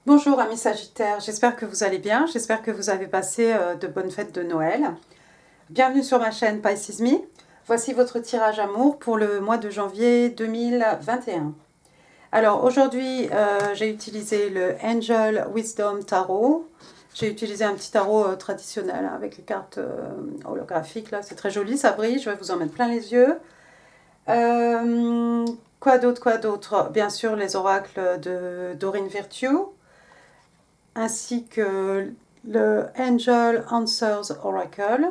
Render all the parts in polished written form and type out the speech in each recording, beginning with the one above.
Bonjour amis Sagittaires, j'espère que vous allez bien, j'espère que vous avez passé de bonnes fêtes de Noël. Bienvenue sur ma chaîne Pisces Me. Voici votre tirage amour pour le mois de janvier 2021. Alors aujourd'hui, j'ai utilisé le Angel Wisdom Tarot. J'ai utilisé un petit tarot traditionnel hein, avec les cartes holographiques. Là, c'est très joli, ça brille, je vais vous en mettre plein les yeux. Quoi d'autre? Bien sûr, les oracles de Dorine Virtue, ainsi que le Angel Answers Oracle.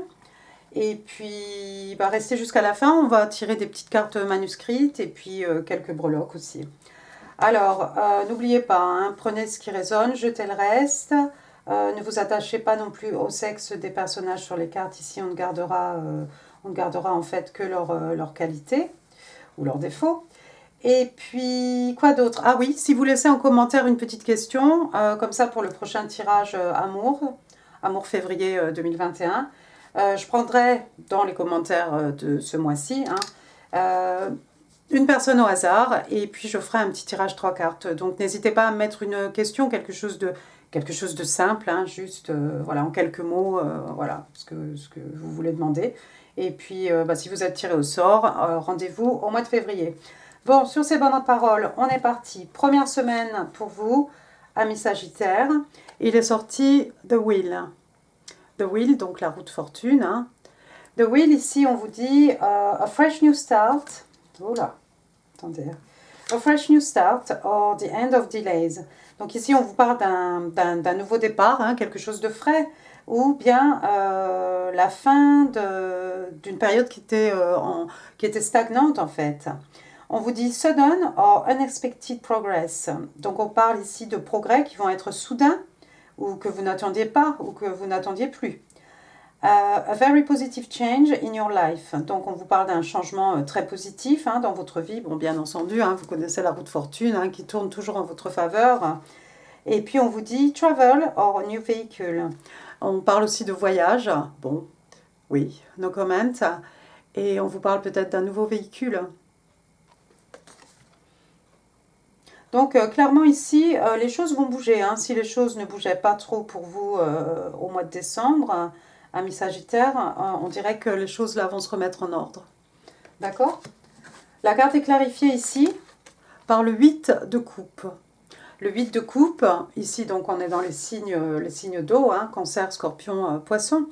Et puis, restez jusqu'à la fin, on va tirer des petites cartes manuscrites et puis quelques breloques aussi. Alors, n'oubliez pas, hein, prenez ce qui résonne, jetez le reste. Ne vous attachez pas non plus au sexe des personnages sur les cartes. Ici, on ne gardera en fait que leur qualité ou leurs défauts. Et puis, quoi d'autre? Ah oui, si vous laissez en commentaire une petite question, comme ça pour le prochain tirage Amour février 2021, je prendrai dans les commentaires de ce mois-ci une personne au hasard et puis je ferai un petit tirage 3 cartes. Donc n'hésitez pas à mettre une question, quelque chose de simple, hein, juste voilà, en quelques mots, voilà, ce que vous voulez demander. Et puis, si vous êtes tiré au sort, rendez-vous au mois de février. Bon, sur ces bonnes paroles, on est parti. Première semaine pour vous, amis Sagittaires. Il est sorti The Wheel. The Wheel, donc la roue de fortune. Hein. The Wheel, ici, on vous dit a fresh new start. Oh là, attendez. A fresh new start or the end of delays. Donc ici, on vous parle d'un nouveau départ, hein, quelque chose de frais, ou bien la fin d'une période qui était stagnante en fait. On vous dit sudden or unexpected progress. Donc on parle ici de progrès qui vont être soudains ou que vous n'attendiez pas ou que vous n'attendiez plus. A very positive change in your life. Donc on vous parle d'un changement très positif hein, dans votre vie. Bon, bien entendu, hein, vous connaissez la roue de fortune hein, qui tourne toujours en votre faveur. Et puis on vous dit travel or new vehicle. On parle aussi de voyage. Bon, oui, no comment. Et on vous parle peut-être d'un nouveau véhicule. Donc clairement ici, les choses vont bouger. Hein. Si les choses ne bougeaient pas trop pour vous au mois de décembre, amis Sagittaire, on dirait que les choses là vont se remettre en ordre. D'accord? La carte est clarifiée ici par le 8 de coupe. Le 8 de coupe, ici donc on est dans les signes d'eau, hein, cancer, scorpion, poisson.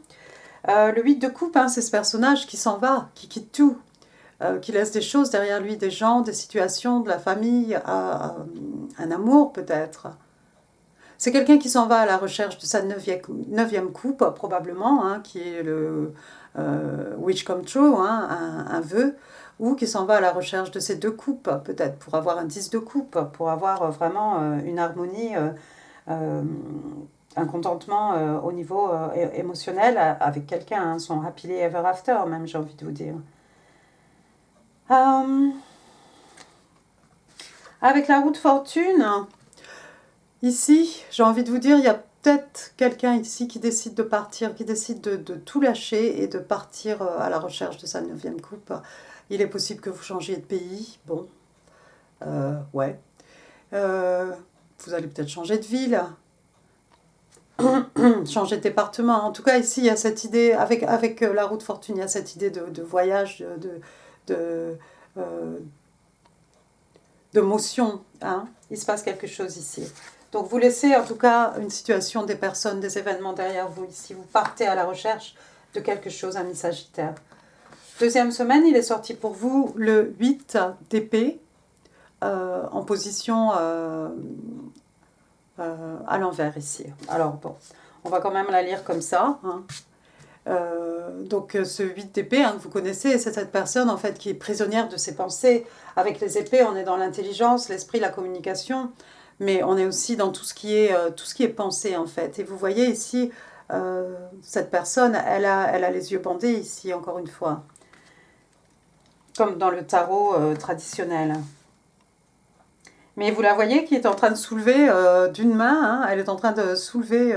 Le 8 de coupe, hein, c'est ce personnage qui s'en va, qui quitte tout. Qui laisse des choses derrière lui, des gens, des situations, de la famille, un amour peut-être. C'est quelqu'un qui s'en va à la recherche de sa neuvième coupe, probablement, hein, qui est le wish come true, hein, un vœu, ou qui s'en va à la recherche de ses deux coupes, peut-être, pour avoir un 10 de coupe, pour avoir vraiment une harmonie, un contentement au niveau émotionnel avec quelqu'un, hein, son happily ever after, même, j'ai envie de vous dire. Avec la roue de fortune, ici, j'ai envie de vous dire, il y a peut-être quelqu'un ici qui décide de partir, qui décide de tout lâcher et de partir à la recherche de sa neuvième coupe. Il est possible que vous changiez de pays, bon, ouais. Vous allez peut-être changer de ville, changer de département. En tout cas, ici, il y a cette idée, avec la roue de fortune, il y a cette idée de voyage, de motion. Hein. Il se passe quelque chose ici. Donc vous laissez en tout cas une situation, des personnes, des événements derrière vous ici. Vous partez à la recherche de quelque chose, amis Sagittaire. Deuxième semaine, il est sorti pour vous le 8 d'épée en position à l'envers ici. Alors bon, on va quand même la lire comme ça. Hein. Donc ce 8 d'épée, hein, que vous connaissez, c'est cette personne en fait qui est prisonnière de ses pensées. Avec les épées, on est dans l'intelligence, l'esprit, la communication, mais on est aussi dans tout ce qui est pensée en fait. Et vous voyez ici, cette personne, elle a les yeux bandés ici, encore une fois, comme dans le tarot traditionnel. Mais vous la voyez qui est en train de soulever d'une main, hein, elle est en train de soulever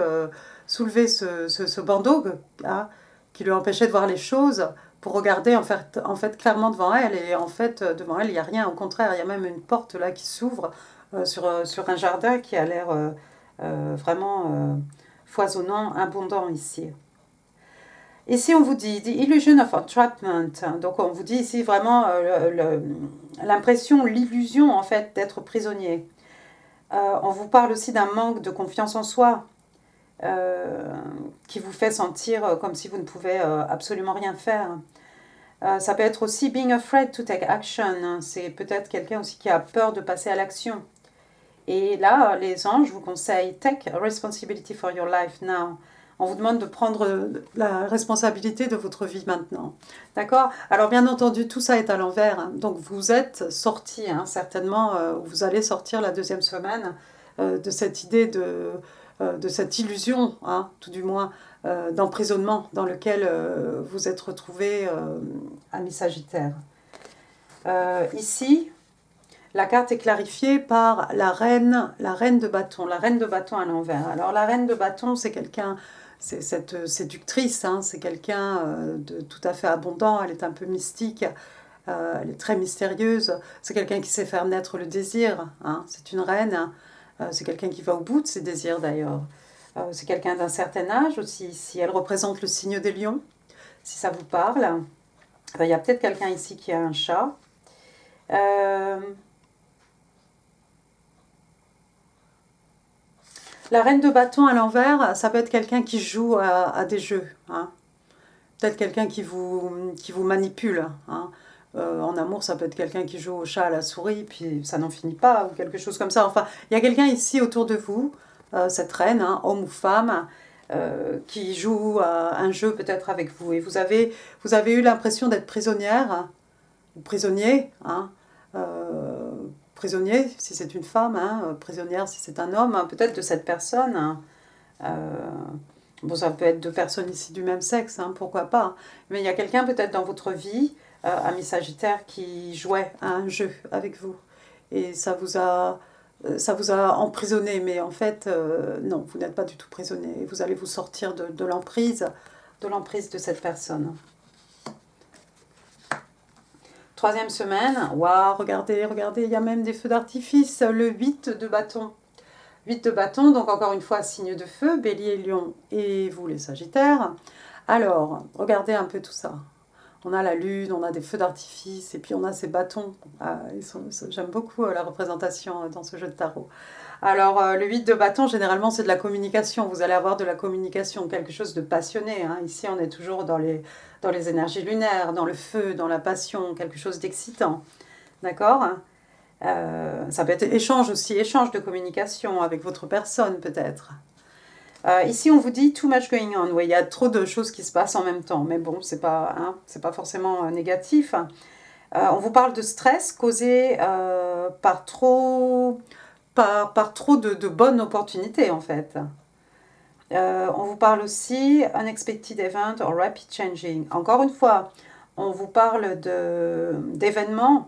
ce bandeau hein, qui lui empêchait de voir les choses pour regarder en fait clairement devant elle. Et en fait, devant elle, il n'y a rien. Au contraire, il y a même une porte là qui s'ouvre sur un jardin qui a l'air vraiment foisonnant, abondant ici. Ici, on vous dit The Illusion of Entrapment. Donc, on vous dit ici vraiment l'impression, l'illusion en fait d'être prisonnier. On vous parle aussi d'un manque de confiance en soi qui vous fait sentir comme si vous ne pouvez absolument rien faire. Ça peut être aussi being afraid to take action. C'est peut-être quelqu'un aussi qui a peur de passer à l'action. Et là, les anges vous conseillent take responsibility for your life now. On vous demande de prendre la responsabilité de votre vie maintenant. D'accord? Alors bien entendu, tout ça est à l'envers. Hein. Donc vous êtes sorti, hein, certainement, vous allez sortir la deuxième semaine de cette idée de cette illusion, hein, tout du moins, d'emprisonnement dans lequel vous êtes retrouvé ami Sagittaire. Ici, la carte est clarifiée par la reine de bâton, la reine de bâton à l'envers. Alors la reine de bâton, c'est quelqu'un, c'est cette séductrice, hein, c'est quelqu'un de tout à fait abondant, elle est un peu mystique, elle est très mystérieuse, c'est quelqu'un qui sait faire naître le désir, hein, c'est une reine, hein, c'est quelqu'un qui va au bout de ses désirs d'ailleurs. C'est quelqu'un d'un certain âge aussi, si elle représente le signe des lions, si ça vous parle. Il y a peut-être quelqu'un ici qui a un chat. La reine de bâton à l'envers, ça peut être quelqu'un qui joue à des jeux. Hein. Peut-être quelqu'un qui vous manipule. Hein. En amour, ça peut être quelqu'un qui joue au chat, à la souris, puis ça n'en finit pas, ou quelque chose comme ça. Enfin, il y a quelqu'un ici autour de vous, cette reine, hein, homme ou femme, qui joue à un jeu peut-être avec vous. Et vous avez eu l'impression d'être prisonnière, hein, ou prisonnier, hein, prisonnier si c'est une femme, hein, prisonnière si c'est un homme, hein, peut-être de cette personne. Hein. Bon, ça peut être deux personnes ici du même sexe, hein, pourquoi pas. Mais il y a quelqu'un peut-être dans votre vie, ami Sagittaire, qui jouait à un jeu avec vous. Et ça vous a emprisonné, mais en fait, non, vous n'êtes pas du tout prisonnier. Vous allez vous sortir de l'emprise de cette personne. Troisième semaine, waouh, regardez, il y a même des feux d'artifice, le 8 de bâton. 8 de bâton, donc encore une fois, signe de feu, bélier, lion et vous les sagittaires. Alors, regardez un peu tout ça. On a la lune, on a des feux d'artifice et puis on a ces bâtons. J'aime beaucoup la représentation dans ce jeu de tarot. Alors, le 8 de bâton, généralement, c'est de la communication. Vous allez avoir de la communication, quelque chose de passionné. Hein. Ici, on est toujours dans les énergies lunaires, dans le feu, dans la passion, quelque chose d'excitant. D'accord ? Ça peut être échange aussi, échange de communication avec votre personne, peut-être. Ici, on vous dit too much going on. Ouais, il y a trop de choses qui se passent en même temps. Mais bon, c'est pas forcément négatif. On vous parle de stress causé par trop de bonnes opportunités, en fait. On vous parle aussi unexpected event or rapid changing. Encore une fois, on vous parle d'événements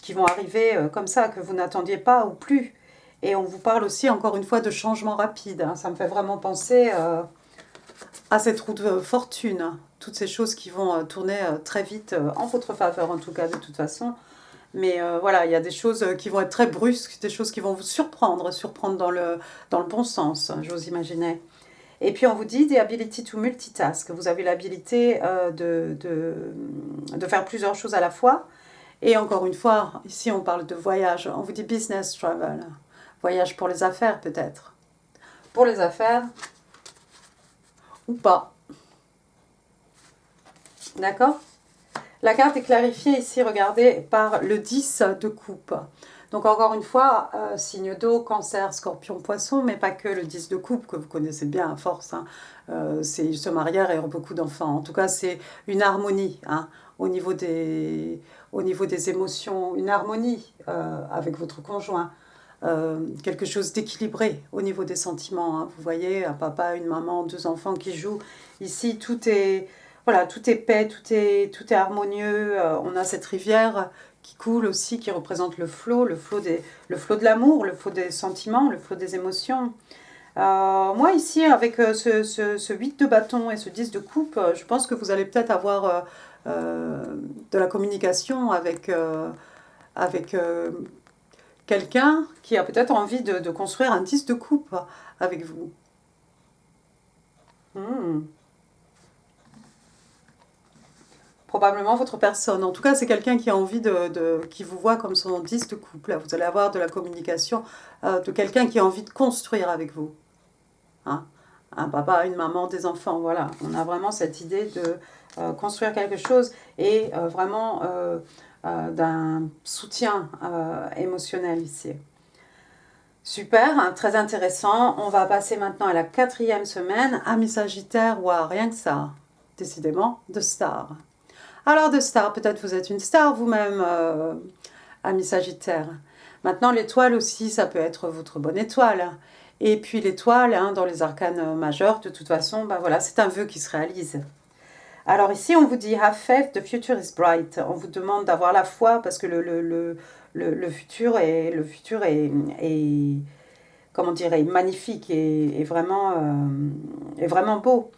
qui vont arriver comme ça, que vous n'attendiez pas ou plus. Et on vous parle aussi, encore une fois, de changements rapides. Hein. Ça me fait vraiment penser à cette roue de fortune. Toutes ces choses qui vont tourner très vite, en votre faveur en tout cas, de toute façon. Mais voilà, il y a des choses qui vont être très brusques, des choses qui vont vous surprendre dans le bon sens, j'ose imaginer. Et puis on vous dit the ability to multitask. Vous avez l'habilité de faire plusieurs choses à la fois. Et encore une fois, ici on parle de voyage. On vous dit business travel. Voyage pour les affaires peut-être. Pour les affaires ou pas. D'accord ? La carte est clarifiée ici, regardez, par le 10 de coupe. Donc encore une fois, signe d'eau, cancer, scorpion, poisson, mais pas que le 10 de coupe, que vous connaissez bien à force. Hein. Ils se marièrent et ont beaucoup d'enfants. En tout cas, c'est une harmonie hein, au niveau des émotions, une harmonie avec votre conjoint. Quelque chose d'équilibré au niveau des sentiments. Hein. Vous voyez, un papa, une maman, deux enfants qui jouent. Ici, tout est... Voilà, tout est paix, tout est harmonieux. On a cette rivière qui coule aussi, qui représente le flot de l'amour, le flot des sentiments, le flot des émotions. Moi, ici, avec ce 8 de bâton et ce 10 de coupe, je pense que vous allez peut-être avoir de la communication avec quelqu'un qui a peut-être envie de construire un 10 de coupe avec vous. Probablement votre personne. En tout cas, c'est quelqu'un qui a envie qui vous voit comme son 10 de couple. Là, vous allez avoir de la communication de quelqu'un qui a envie de construire avec vous. Hein? Un papa, une maman, des enfants, voilà. On a vraiment cette idée de construire quelque chose et vraiment d'un soutien émotionnel ici. Super, hein, très intéressant. On va passer maintenant à la 4e semaine. Amis Sagittaire, waouh, rien que ça. Décidément, de star. Alors de star, peut-être vous êtes une star vous-même, amis Sagittaire. Maintenant, l'étoile aussi, ça peut être votre bonne étoile. Et puis l'étoile, hein, dans les arcanes majeurs, de toute façon, ben voilà, c'est un vœu qui se réalise. Alors ici, on vous dit « Have faith, the future is bright ». On vous demande d'avoir la foi parce que le futur est comment dirais, magnifique et vraiment beau.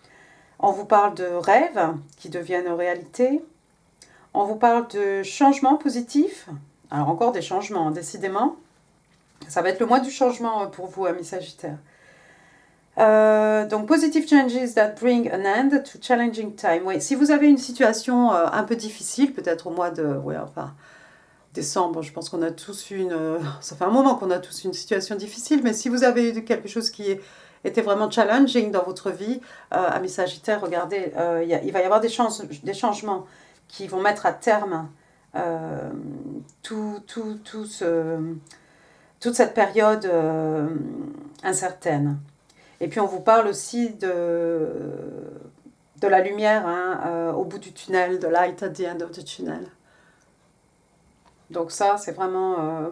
On vous parle de rêves qui deviennent réalité. On vous parle de changements positifs. Alors encore des changements, décidément. Ça va être le mois du changement pour vous, amis Sagittaires. Donc, positive changes that bring an end to challenging time. Oui, si vous avez une situation un peu difficile, peut-être au mois de décembre, je pense qu'on a tous eu ça fait un moment qu'on a tous eu une situation difficile, mais si vous avez eu quelque chose qui était vraiment challenging dans votre vie, amis Sagittaires, regardez, il va y avoir des changements qui vont mettre à terme toute cette période incertaine. Et puis on vous parle aussi de la lumière hein, au bout du tunnel, de light at the end of the tunnel. Donc ça, c'est vraiment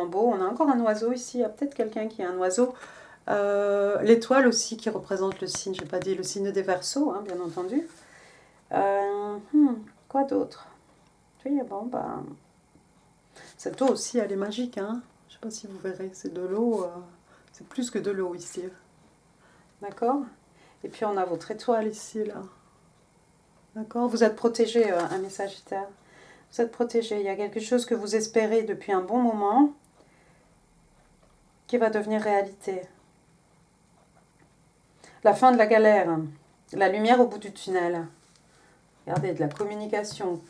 beau. On a encore un oiseau ici, il y a peut-être quelqu'un qui a un oiseau. L'étoile aussi qui représente le signe, je n'ai pas dit le signe des Verseaux, hein, bien entendu. Quoi d'autre? Oui, bon, cette eau aussi, elle est magique. Hein, je ne sais pas si vous verrez, c'est de l'eau, c'est plus que de l'eau ici. D'accord? Et puis on a votre étoile ici, là. D'accord? Vous êtes protégé, un Sagittaire. Vous êtes protégé. Il y a quelque chose que vous espérez depuis un bon moment qui va devenir réalité. La fin de la galère. La lumière au bout du tunnel. Regardez, de la communication.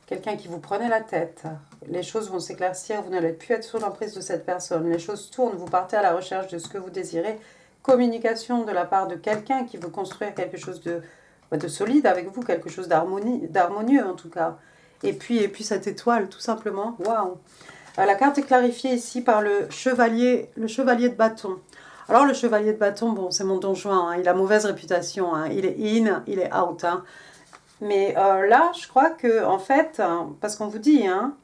Quelqu'un qui vous prenait la tête. Les choses vont s'éclaircir. Vous n'allez plus être sous l'emprise de cette personne. Les choses tournent. Vous partez à la recherche de ce que vous désirez. Communication de la part de quelqu'un qui veut construire quelque chose de solide avec vous, quelque chose d'harmonieux en tout cas. Et puis cette étoile, tout simplement, waouh. La carte est clarifiée ici par le chevalier de bâton. Alors le chevalier de bâton, bon, c'est mon Don Juan, hein, il a mauvaise réputation, hein, il est in, il est out. Hein. Mais là, je crois que, en fait, parce qu'on vous dit, hein,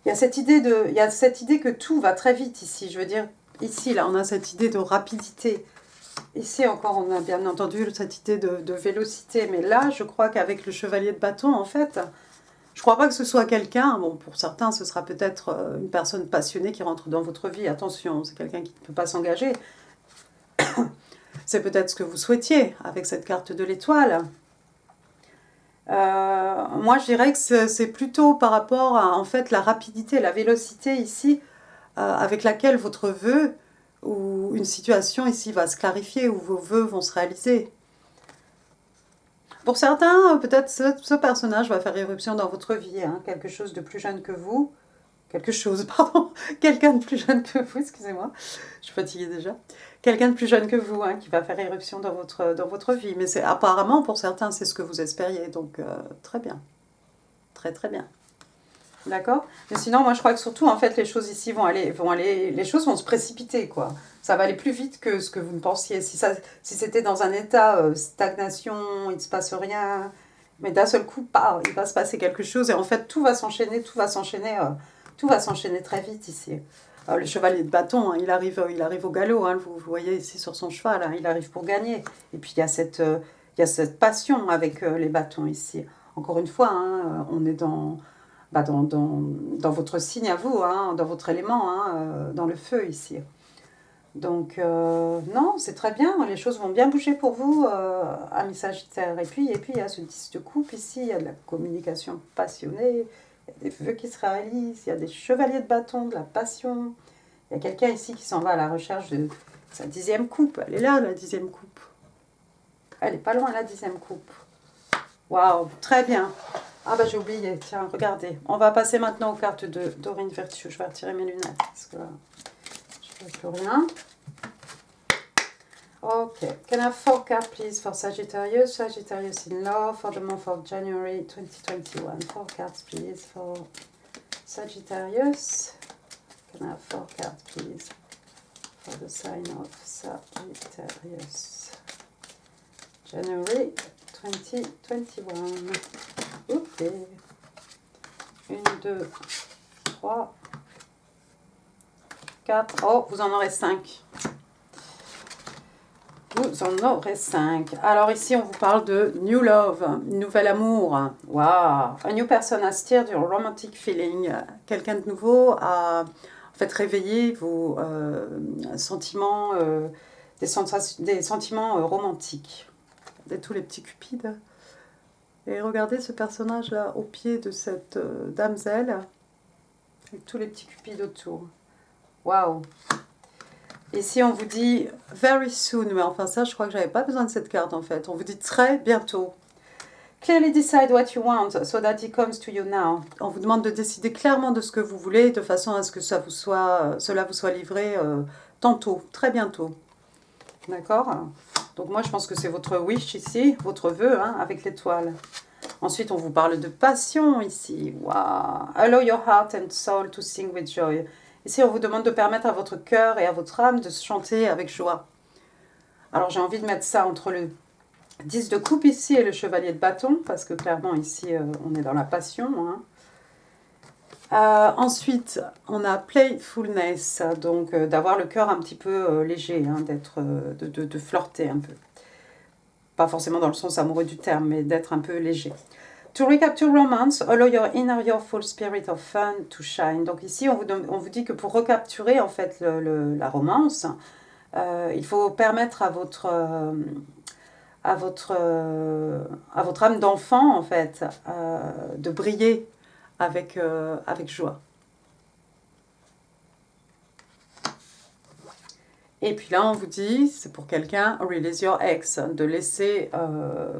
il y a cette idée que tout va très vite ici. Je veux dire, ici, là, on a cette idée de rapidité. Ici, encore, on a bien entendu cette idée de vélocité. Mais là, je crois qu'avec le chevalier de bâton, en fait, je ne crois pas que ce soit quelqu'un. Bon, pour certains, ce sera peut-être une personne passionnée qui rentre dans votre vie. Attention, c'est quelqu'un qui ne peut pas s'engager. C'est peut-être ce que vous souhaitiez avec cette carte de l'étoile. Moi, je dirais que c'est plutôt par rapport à en fait, la rapidité, la vélocité ici, avec laquelle votre vœu ou une situation ici va se clarifier, où vos vœux vont se réaliser. Pour certains, peut-être ce personnage va faire éruption dans votre vie, hein, quelque chose de plus jeune que vous. Quelqu'un de plus jeune que vous, excusez-moi, je suis fatiguée déjà. Quelqu'un de plus jeune que vous, hein, qui va faire éruption dans votre vie. Mais apparemment, pour certains, c'est ce que vous espériez, donc très bien. Très très bien. D'accord? Mais sinon, moi je crois que surtout, en fait, les choses ici les choses vont se précipiter, quoi. Ça va aller plus vite que ce que vous ne pensiez. Si c'était dans un état stagnation, il ne se passe rien, mais d'un seul coup, il va se passer quelque chose, et en fait, tout va s'enchaîner très vite ici. Le chevalier de bâton, hein, il arrive au galop, hein, vous voyez ici sur son cheval, hein, il arrive pour gagner. Et puis il y a cette passion avec les bâtons ici. Encore une fois, hein, on est dans votre signe à vous, hein, dans votre élément, hein, dans le feu ici. Donc non, c'est très bien, les choses vont bien bouger pour vous, amis Sagittaires. Et puis il y a ce 10 de coupe ici, il y a de la communication passionnée, Il y a des vœux qui se réalisent, il y a des chevaliers de bâton, de la passion. Il y a quelqu'un ici qui s'en va à la recherche de sa 10e coupe. Elle est là, la 10e coupe. Elle est pas loin, la 10e coupe. Waouh, très bien. Ah bah j'ai oublié, tiens, regardez. On va passer maintenant aux cartes de Doreen Virtue. Je vais retirer mes lunettes parce que là, je ne vois plus rien. Okay, can I have 4 cards please for Sagittarius? Sagittarius in love for the month of January 2021. 4 cards please for Sagittarius. Can I have 4 cards please for the sign of Sagittarius? January 2021. Ok. 1, 2, 3, 4. Oh, vous en aurez 5. Vous en aurez 5. Alors ici, on vous parle de New Love, nouvel amour. Wow. A new person has stirred your romantic feeling. Quelqu'un de nouveau a en fait réveillé vos sentiments, des sentiments romantiques. Regardez tous les petits cupides. Et regardez ce personnage-là au pied de cette damsel, avec tous les petits cupides autour. Waouh! Ici, on vous dit very soon, mais enfin ça, je crois que j'avais pas besoin de cette carte en fait. On vous dit très bientôt. Clearly decide what you want so that it comes to you now. On vous demande de décider clairement de ce que vous voulez, de façon à ce que cela vous soit livré tantôt, très bientôt. D'accord? Donc moi, je pense que c'est votre wish ici, votre vœu, hein, avec l'étoile. Ensuite, on vous parle de passion ici. Wow. Allow your heart and soul to sing with joy. Ici, on vous demande de permettre à votre cœur et à votre âme de chanter avec joie. Alors, j'ai envie de mettre ça entre le 10 de coupe ici et le chevalier de bâton, parce que clairement, ici, on est dans la passion. Hein. Ensuite, on a playfulness, donc d'avoir le cœur un petit peu léger, hein, de flirter un peu. Pas forcément dans le sens amoureux du terme, mais d'être un peu léger. To recapture romance, allow your inner full spirit of fun to shine. Donc ici, on vous dit que pour recapturer en fait la romance, il faut permettre à votre âme d'enfant en fait de briller avec joie. Et puis là, on vous dit, c'est pour quelqu'un, release your ex, de laisser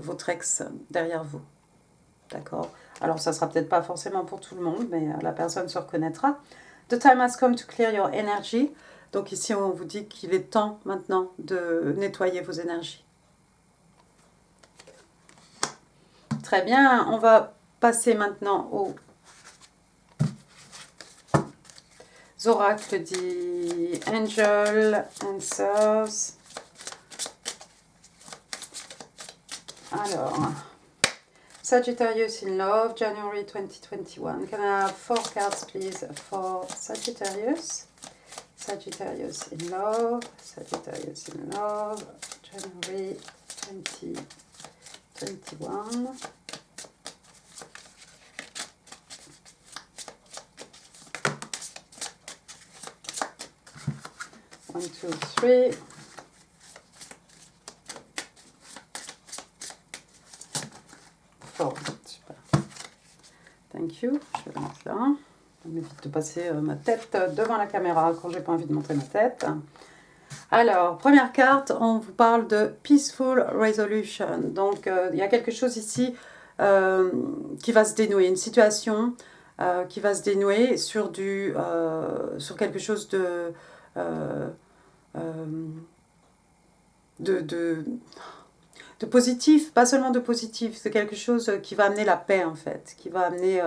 votre ex derrière vous. D'accord? Alors, ça ne sera peut-être pas forcément pour tout le monde, mais la personne se reconnaîtra. The time has come to clear your energy. Donc ici, on vous dit qu'il est temps maintenant de nettoyer vos énergies. Très bien, on va passer maintenant aux oracles dit Angel Answers. Alors... Sagittarius in love, January 2021. Can I have 4 cards, please, for Sagittarius? Sagittarius in love, Sagittarius in love, January 2021. One, two, three. Super. Thank you. Je vais mettre là. Ça m'évite de passer ma tête devant la caméra quand j'ai pas envie de montrer ma tête. Alors, première carte, on vous parle de Peaceful Resolution. Donc, il y a quelque chose ici qui va se dénouer, une situation qui va se dénouer sur quelque chose de positif, pas seulement de positif, c'est quelque chose qui va amener la paix en fait, qui va amener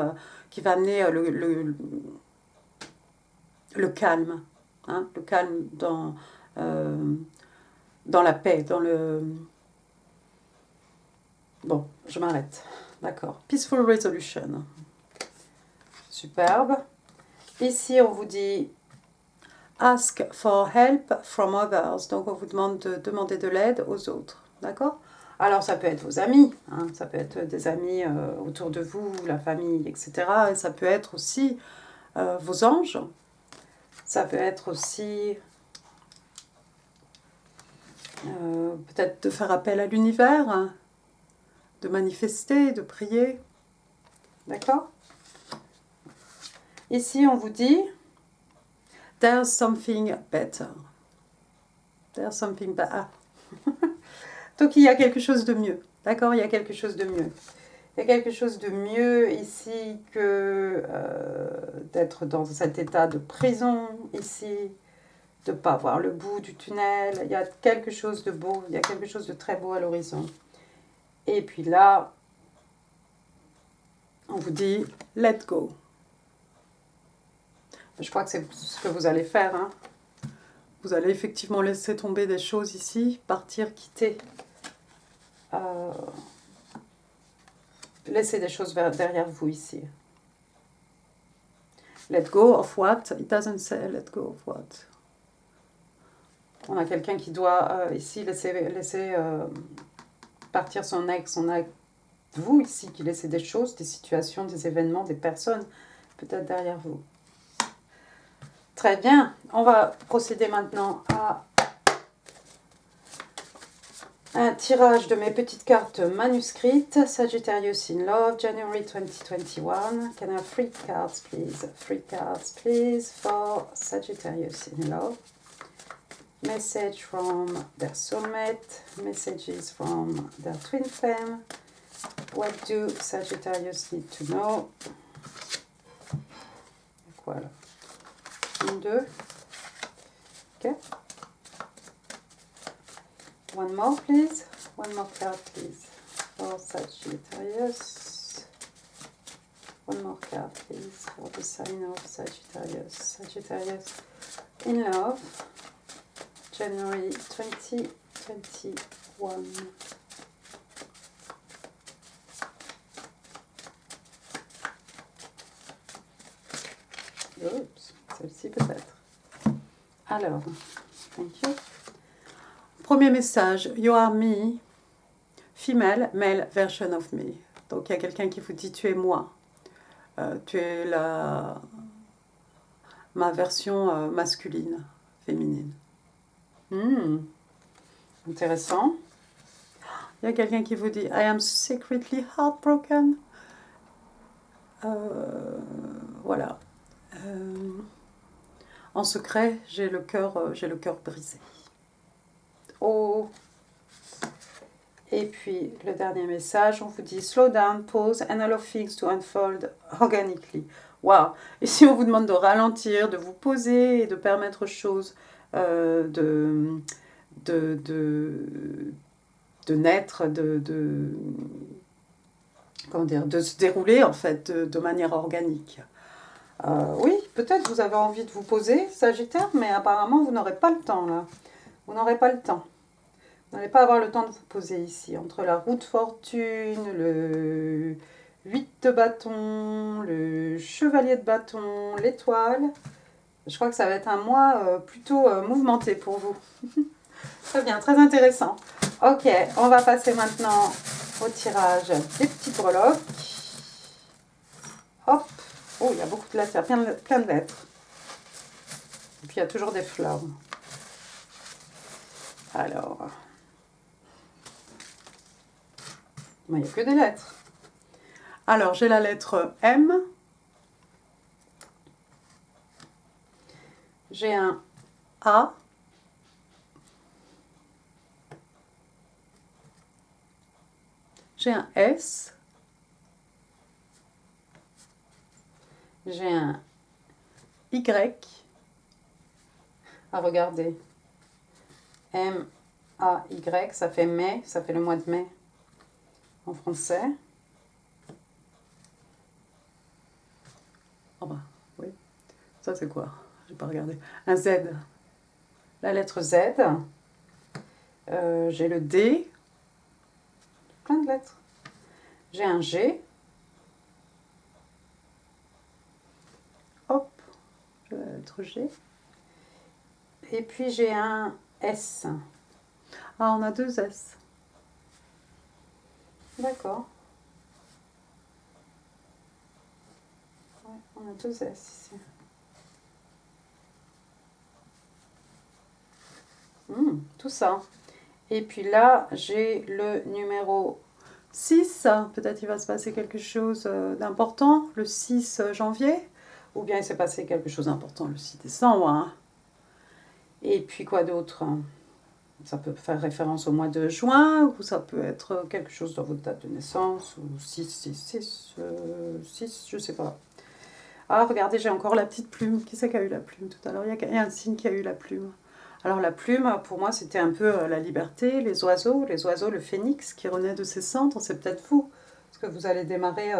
le calme, hein, le calme dans la paix, dans le... Bon, je m'arrête, d'accord. Peaceful Resolution, superbe. Ici, on vous dit Ask for help from others, donc on vous demande de demander de l'aide aux autres, d'accord? Alors, ça peut être vos amis, hein, ça peut être des amis autour de vous, la famille, etc. Et ça peut être aussi vos anges. Ça peut être aussi peut-être de faire appel à l'univers, hein, de manifester, de prier. D'accord? Ici, on vous dit there's something better. There's something better. Donc, il y a quelque chose de mieux. D'accord? Il y a quelque chose de mieux. Il y a quelque chose de mieux ici que d'être dans cet état de prison ici, de ne pas voir le bout du tunnel. Il y a quelque chose de beau, il y a quelque chose de très beau à l'horizon. Et puis là, on vous dit « let go ». Je crois que c'est ce que vous allez faire. Hein. Vous allez effectivement laisser tomber des choses ici, partir, quitter. Laissez des choses derrière vous ici. Let go of what? It doesn't say let go of what. On a quelqu'un qui doit ici laisser partir son ex. On a vous ici qui laissez des choses, des situations, des événements, des personnes peut-être derrière vous. Très bien. On va procéder maintenant à un tirage de mes petites cartes manuscrites. Sagittarius in Love, January 2021. Can I have 3 cards, please? 3 cards, please, for Sagittarius in Love. Message from their soulmate. Messages from their twin flame. What do Sagittarius need to know? Voilà. 1, 2. Ok. One more, please. One more card, please. For Sagittarius. One more card, please. For the sign of Sagittarius. Sagittarius in Love. January 2021. Oups, celle-ci peut-être. Alors, thank you. Premier message, you are me, female, male version of me. Donc il y a quelqu'un qui vous dit tu es moi. Tu es ma version masculine, féminine. Intéressant. Il y a quelqu'un qui vous dit I am secretly heartbroken. Voilà. En secret, j'ai le cœur brisé. Oh. Et puis le dernier message, on vous dit slow down, pause and allow things to unfold organically. Waouh. Ici, on vous demande de ralentir, de vous poser et de permettre aux choses de naître, comment dire, de se dérouler en fait de manière organique. Oui, peut-être vous avez envie de vous poser, Sagittaire, mais apparemment vous n'aurez pas le temps là. Vous n'aurez pas le temps. Vous n'allez pas avoir le temps de vous poser ici. Entre la roue de fortune, le 8 de bâton, le chevalier de bâton, l'étoile. Je crois que ça va être un mois plutôt mouvementé pour vous. Très bien, très intéressant. Ok, on va passer maintenant au tirage des petits breloques. Hop. Oh, il y a beaucoup de lettres, il y a plein de lettres. Et puis il y a toujours des fleurs. Alors, il n'y a que des lettres. Alors, j'ai la lettre M. J'ai un A. J'ai un S. J'ai un Y. Ah, regardez. M-A-Y, ça fait mai, ça fait le mois de mai en français. Oh bah, oui. Ça, c'est quoi? Je n'ai pas regardé. Un Z. La lettre Z. J'ai le D. Plein de lettres. J'ai un G. Hop. La lettre G. Et puis j'ai un S. Ah, on a 2 S. D'accord. Ouais, on a 2 S ici. Tout ça. Et puis là, j'ai le numéro 6. Peut-être il va se passer quelque chose d'important le 6 janvier. Ou bien il s'est passé quelque chose d'important le 6 décembre. Hein. Et puis quoi d'autre? Ça peut faire référence au mois de juin, ou ça peut être quelque chose dans votre date de naissance, ou 6, je sais pas. Ah, regardez, j'ai encore la petite plume. Qui c'est qui a eu la plume tout à l'heure? Il y a un signe qui a eu la plume. Alors la plume, pour moi, c'était un peu la liberté, les oiseaux, le phénix qui renaît de ses cendres, c'est peut-être vous. Parce que vous allez démarrer,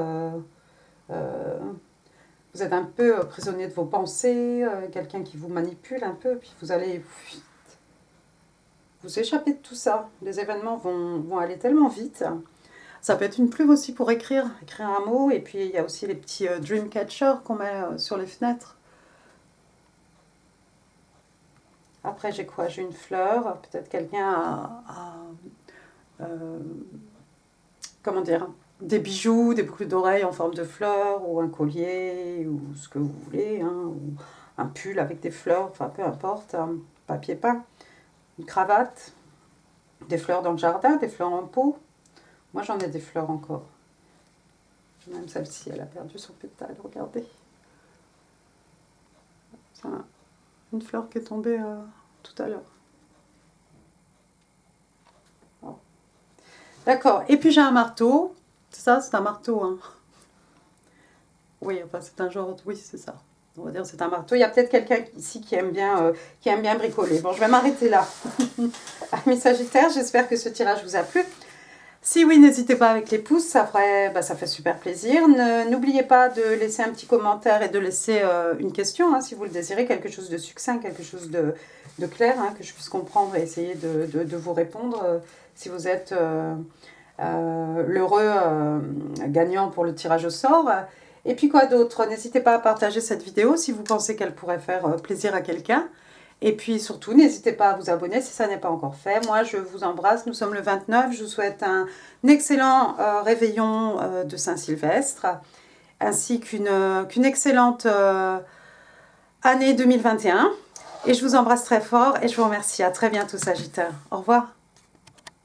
vous êtes un peu prisonnier de vos pensées, quelqu'un qui vous manipule un peu, puis vous allez vous échapper de tout ça. Les événements vont aller tellement vite. Ça peut être une plume aussi pour écrire un mot, et puis il y a aussi les petits dream catchers qu'on met sur les fenêtres. Après, j'ai quoi? J'ai une fleur. Peut-être quelqu'un comment dire, des bijoux, des boucles d'oreilles en forme de fleurs, ou un collier, ou ce que vous voulez, hein, ou un pull avec des fleurs, enfin peu importe, un papier peint, une cravate, des fleurs dans le jardin, des fleurs en pot. Moi, j'en ai des fleurs encore. Même celle-ci, elle a perdu son pétale, regardez. C'est une fleur qui est tombée tout à l'heure. Oh. D'accord, et puis j'ai un marteau. Ça, c'est un marteau. Hein. Oui, enfin, c'est un genre... Oui, c'est ça. On va dire c'est un marteau. Il y a peut-être quelqu'un ici qui aime bien bricoler. Bon, je vais m'arrêter là. Amis Sagittaires, j'espère que ce tirage vous a plu. Si oui, n'hésitez pas avec les pouces, ça fait super plaisir. N'oubliez pas de laisser un petit commentaire et de laisser une question, hein, si vous le désirez, quelque chose de succinct, quelque chose de clair, hein, que je puisse comprendre et essayer de vous répondre si vous êtes l'heureux gagnant pour le tirage au sort. Et puis quoi d'autre? N'hésitez pas à partager cette vidéo si vous pensez qu'elle pourrait faire plaisir à quelqu'un. Et puis surtout, n'hésitez pas à vous abonner si ça n'est pas encore fait. Moi, je vous embrasse. Nous sommes le 29. Je vous souhaite un excellent réveillon de Saint-Sylvestre, ainsi qu'une excellente année 2021. Et je vous embrasse très fort et je vous remercie. À très bientôt, Sagittaire. Au revoir.